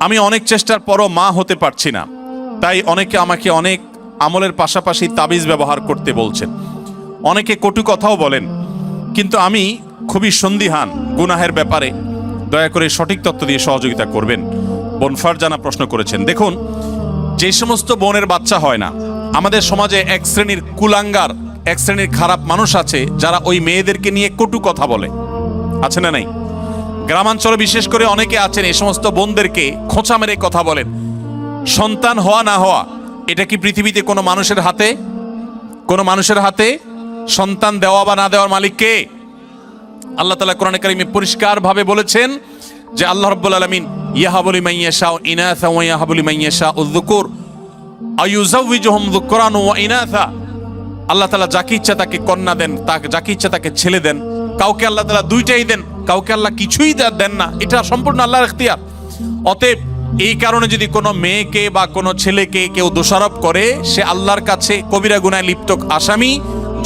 আমি অনেক চেষ্টার পরও মা হতে পারছি না, তাই অনেকে আমাকে অনেক আমলের পাশাপাশি তাবিজ ব্যবহার করতে বলছেন, অনেকে কটু কথাও বলেন, কিন্তু আমি খুবই সন্দিহান গুনাহের ব্যাপারে। দয়া করে সঠিক তথ্য দিয়ে সহযোগিতা করবেন। বোন ফারজানা প্রশ্ন করেছেন, দেখুন, যে সমস্ত বোনের বাচ্চা হয় না, আমাদের সমাজে এক শ্রেণীর কুলাঙ্গার, এক শ্রেণীর খারাপ মানুষ আছে যারা ওই মেয়েদেরকে নিয়ে কটু কথা বলে, আছে না নাই? গ্রামাঞ্চলে বিশেষ করে অনেকে আছেন এই সমস্ত বোনদেরকে খোঁচা মেরে কথা বলেন। সন্তান হওয়া না হওয়া এটা কি পৃথিবীতে কোনো মানুষের হাতে? কোনো মানুষের হাতে? সন্তান দেওয়া বা না দেওয়ার মালিক কে? আল্লাহ তাআলা কোরআনে কারিমে পরিষ্কারভাবে বলেছেন যে আল্লাহ রাব্বুল আলামিন ইয়াহাবু লিমান ইয়াশাউ ইনাসা ওয়া ইয়াহাবু লিমান ইয়াশাউ যুকুর আয়ুযাওয়িজুহুম যুকরান ওয়া ইনাসা। আল্লাহ তাআলা যাকে ইচ্ছা তাকে কন্যা দেন, তাকে যাকে ইচ্ছা তাকে ছেলে দেন। কাউকে আল্লাহ তাআলা দুইটাই দেন, কাউকে আল্লাহ কিছুই দেন না। এটা সম্পূর্ণ আল্লাহর ইখতিয়ার। অতএব এই কারণে যদি কোনো মেয়েকে বা কোনো ছেলেকে কেউ দোষারোপ করে, সে আল্লাহর কাছে কবিরা গুনাহে লিপ্ত আসামি।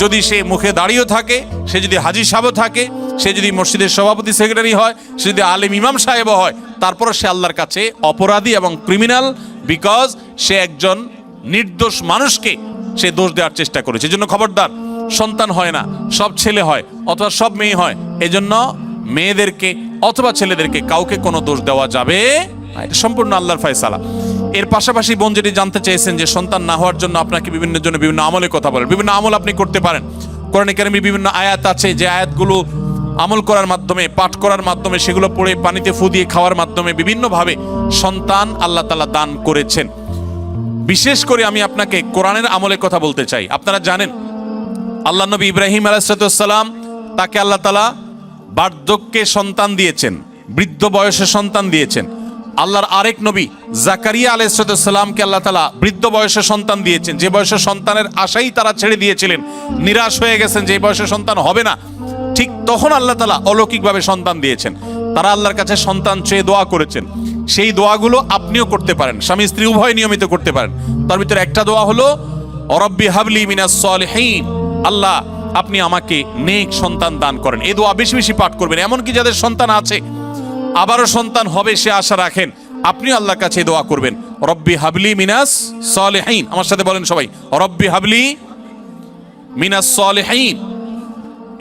যদি সে মুখে দাঁড়িয়ে থাকে, সে যদি হাজী সাহেব থাকে, সে যদি মসজিদের সভাপতি সেক্রেটারি হয়, সে যদি আলেম ইমাম সাহেব হয়, তারপর সে আল্লাহর কাছে অপরাধী এবং ক্রিমিনাল, বিকজ সে একজন নির্দোষ মানুষকে সে দোষ দেওয়ার চেষ্টা করেছে। এজন্য খবরদার, সন্তান হয় না, সব ছেলে হয় অথবা সব মেয়ে হয়, এজন্য মেয়েদেরকে অথবা ছেলেদেরকে কাউকে কোনো দোষ দেওয়া যাবে না। এটা সম্পূর্ণ আল্লাহর ফয়সালা। এর পাশাপাশি বোন যেটি জানতে চেয়েছেন যে সন্তান না হওয়ার জন্য আপনাকে বিভিন্ন আমলের কথা বলেন, বিভিন্ন আমল আপনি করতে পারেন। কোরআনে কারিমে বিভিন্ন আয়াত আছে, যে আয়াতগুলো আমল করার মাধ্যমে, পাঠ করার মাধ্যমে, সেগুলো পড়ে পানিতে ফু দিয়ে খাওয়ার মাধ্যমে বিভিন্নভাবে সন্তান আল্লাহ তাআলা দান করেছেন। বিশেষ করে আমি আপনাকে কোরআনের আমলের কথা বলতে চাই। আপনারা জানেন আল্লাহ নবী ইব্রাহিম আলাইহিস সালাম, তাকে আল্লাহ তাআলা বার্ধক্যে সন্তান দিয়েছেন, বৃদ্ধ বয়সে সন্তান দিয়েছেন। আল্লাহর আরেক নবী জাকারিয়া আলাইহিস সালামকে আল্লাহ তাআলা বৃদ্ধ বয়সে সন্তান দিয়েছেন, যে বয়সে সন্তানের আশাই তারা ছেড়ে দিয়েছিলেন, নিরাশ হয়ে গেছেন যে এই বয়সে সন্তান হবে না। ঠিক তখন আল্লাহ তাআলা অলৌকিকভাবে সন্তান দিয়েছেন। তারা আল্লাহর কাছে সন্তান চেয়ে দোয়া করেছেন। সেই দোয়াগুলো আপনিও করতে পারেন, স্বামী স্ত্রী উভয় নিয়মিত করতে পারেন। তার ভিতরে একটা দোয়া হলো রব্বি হাবলি মিনাস সলিহিন, আল্লাহ আপনি আমাকে নেক সন্তান দান করেন। এই দোয়া বেশি বেশি পাঠ করবেন। এমনকি যাদের সন্তান আছে, আবারও সন্তান হবে সে আশা রাখেন, আপনিও আল্লাহর কাছে দোয়া করবেন, রব্বি হাবলি মিনাস সলিহিন। আমার সাথে বলেন সবাই, রব্বি হাবলি মিনাস সলিহিন।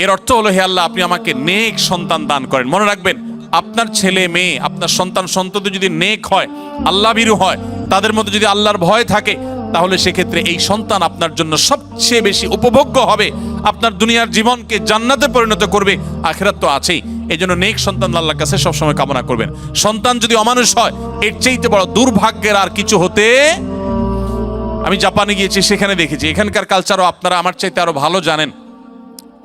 এর অর্থ হলো, হে আল্লাহ আপনি আমাকে নেক সন্তান দান করেন। মনে রাখবেন, আপনার ছেলে মেয়ে, আপনার সন্তান সন্ততি যদি নেক হয়, আল্লাহ ভীরু হয়, তাদের মধ্যে যদি আল্লাহর ভয় থাকে, তাহলে সেক্ষেত্রে এই সন্তান আপনার জন্য সবচেয়ে বেশি উপভোগ্য হবে, আপনার দুনিয়ার জীবনকে জান্নাতে পরিণত করবে, আখিরাত তো আছেই। এই জন্য নেক সন্তান আল্লাহর কাছে সবসময় কামনা করবেন। সন্তান যদি অমানুষ হয়, এর চাইতে বড় দুর্ভাগ্যের আর কিছু হতে। আমি জাপানে গিয়েছি, সেখানে দেখেছি, এখানকার কালচারও আপনারা আমার চাইতে আরো ভালো জানেন।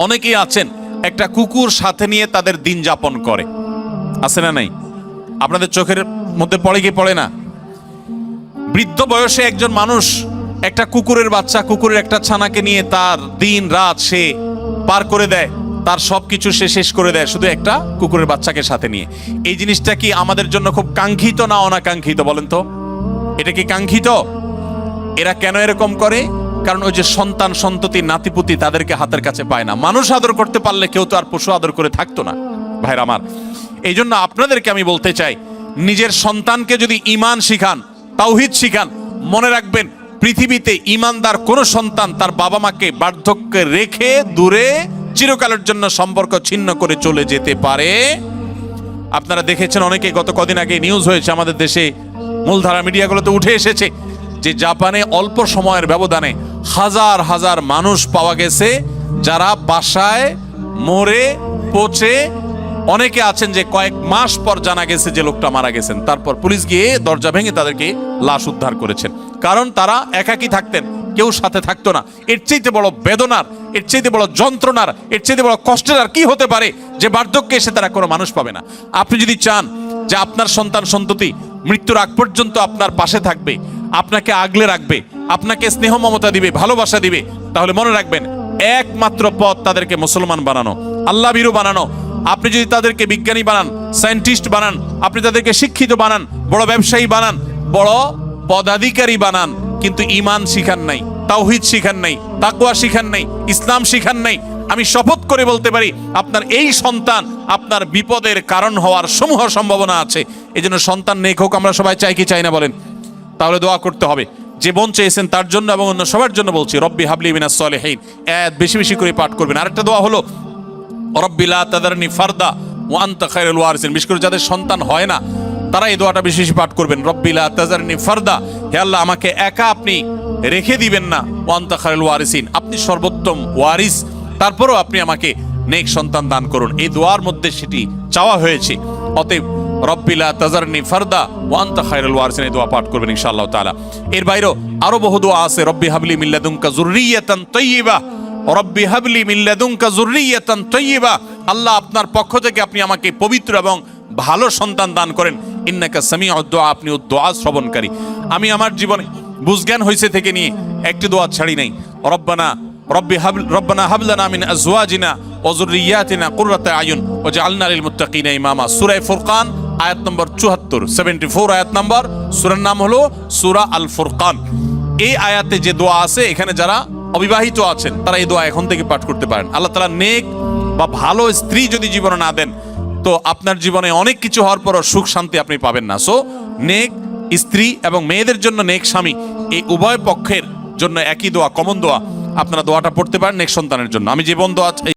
অনেকেই আছেন একটা কুকুর সাথে নিয়ে তাদের দিন যাপন করে, আছে না নাই? আপনাদের চোখের মধ্যে পড়ে কি পড়ে না? বৃদ্ধ বয়সে একজন মানুষ একটা কুকুরের বাচ্চা, কুকুরের একটা ছানাকে নিয়ে তার দিন রাত সে পার করে দেয়, তার সবকিছু সে শেষ করে দেয় শুধু একটা কুকুরের বাচ্চাকে সাথে নিয়ে। এই জিনিসটা কি আমাদের জন্য খুব কাঙ্ক্ষিত না অনাকাঙ্ক্ষিত বলেন তো? এটা কি কাঙ্ক্ষিত? এরা কেন এরকম করে? কারণ ওই যে সন্তান সন্ততি নাতিপুতি তাদেরকে হাতের কাছে পায় না। মানুষ আদর করতে পারলে কেউ তো আর পশু আদর করে থাকতো না ভাইরা আমার। এই জন্য আপনাদেরকে আমি বলতে চাই, নিজের সন্তানকে যদি ঈমান শিখান, তাওহীদ শিখান, মনে রাখবেন পৃথিবীতে ঈমানদার কোন সন্তান তার বাবা মাকে বার্ধক্যে রেখে দূরে চিরকালের জন্য সম্পর্ক ছিন্ন করে চলে যেতে পারে। আপনারা দেখেছেন, অনেকে গত কদিন আগে নিউজ হয়েছে আমাদের দেশে, মূলধারা মিডিয়াগুলোতে উঠে এসেছে যে জাপানে অল্প সময়ের ব্যবধানে হাজার হাজার মানুষ পাওয়া গেছে যারা বাসায় মরে পচে, অনেকে আছেন যে কয়েক মাস পর জানা গেছে যে লোকটা মারা গেছেন, তারপর পুলিশ গিয়ে দরজা ভেঙে তাদেরকে লাশ উদ্ধার করেছেন। কারণ তারা একাকী থাকতেন, কেউ সাথে থাকতো না। এর চাইতে বড় বেদনার, এর চাইতে বড় যন্ত্রণার, এর চাইতে বড় কষ্টের আর কি হতে পারে যে বার্ধক্যে এসে তারা কোনো মানুষ পাবে না। আপনি যদি চান যে আপনার সন্তান সন্ততি মৃত্যুর আগ পর্যন্ত আপনার পাশে থাকবে, আপনাকে আগলে রাখবে, আপনাকে স্নেহ মমতা দিবে, ভালোবাসা দিবে, তাহলে মনে রাখবেন একমাত্র পথ তাদেরকে মুসলমান বানানো, আল্লাহ ভীরু বানানো। আপনি যদি তাদেরকে বিজ্ঞানী বানান, সায়েন্টিস্ট বানান, আপনি তাদেরকে শিক্ষিত বানান, বড় ব্যবসায়ী বানান, বড় পদাধিকারী বানান, কিন্তু ঈমান শিখান নাই, তাওহীদ শিখান নাই, তাকওয়া শিখান নাই, ইসলাম শিখান নাই, আমি শপথ করে বলতে পারি আপনার এই সন্তান আপনার বিপদের কারণ হওয়ার সমূহ সম্ভাবনা আছে। এই জন্য সন্তান নেক হোক আমরা সবাই চাই কি চাই না বলেন? তাহলে দোয়া করতে হবে। যে বোন চেয়েছেন তার জন্য এবং অন্য সবার জন্য বলছি, রব্বি হাবলি মিনাস সলিহিন, বেশি বেশি করে পাঠ করবেন। আরেকটা দোয়া হলো রব্বি লা তাদারনি ফারদা ওয়া আনতা খায়রুল ওয়ারিসিন। বিশেষ করে যাদের সন্তান হয় না তারা এই দোয়াটা বেশি বেশি পাঠ করবেন, রব্বি লা তাদারনি ফারদা, হে আল্লাহ আমাকে একা আপনি রেখে দিবেন না, ওয়া আনতা খায়রুল ওয়ারিসিন, আপনি সর্বোত্তম ওয়ারিস, তারপরও আপনি আমাকে নেক সন্তান দান করুন। এই দোয়ার মধ্যে সেটি চাওয়া হয়েছে। অতএব রব্বি লা তাজারনি ফারদা ওয়া আনতা খায়রুল ওয়ারিসিন এই দোয়া পাঠ করবেন ইনশাআল্লাহ তাআলা। এর বাইরেও আরো বহু দোয়া আছে, রব্বি হাবলি মিন লাদুনকা যুররিয়াতান তাইয়্যিবা, রব্বি হাবলি মিন লাদুনকা যুররিয়াতান তাইয়্যিবা, আল্লাহ আপনার পক্ষ থেকে আপনি আমাকে পবিত্র এবং ভালো সন্তান দান করেন। ইন্নাকা সামিউদ দুআ, আপনি দোয়া শ্রবণকারী। আমি আমার জীবনে বুঝজ্ঞান হয়েছে থেকে নিয়ে একটি দোয়া ছাড়ি নাই। রব্বানা হাব লানা মিন আজওয়াজিনা ওয়া যুররিয়াতিনা কুররাতা আয়ুন ওয়াজআলনা লিল মুত্তাকিনা ইমামা। সূরা ফুরকান আয়াত নম্বর 74, 74 আয়াত নম্বর। সূরার নাম হলো সূরা আল ফুরকান। এই আয়াতে যে দোয়া আছে, এখানে যারা অবিবাহিত আছেন তারা এই দোয়া এখন থেকে পাঠ করতে পারেন। আল্লাহ তাআলা নেক বা ভালো স্ত্রী যদি জীবনে না দেন তো আপনার জীবনে অনেক কিছু হওয়ার পরও সুখ শান্তি আপনি পাবেন না। সো নেক স্ত্রী এবং মেয়েদের জন্য নেক স্বামী, এই উভয় পক্ষের জন্য একই দোয়া, কমন দোয়া। আপনারা দোয়াটা পড়তে পারেন নেক সন্তানের জন্য। আমি যে বোন দোয়া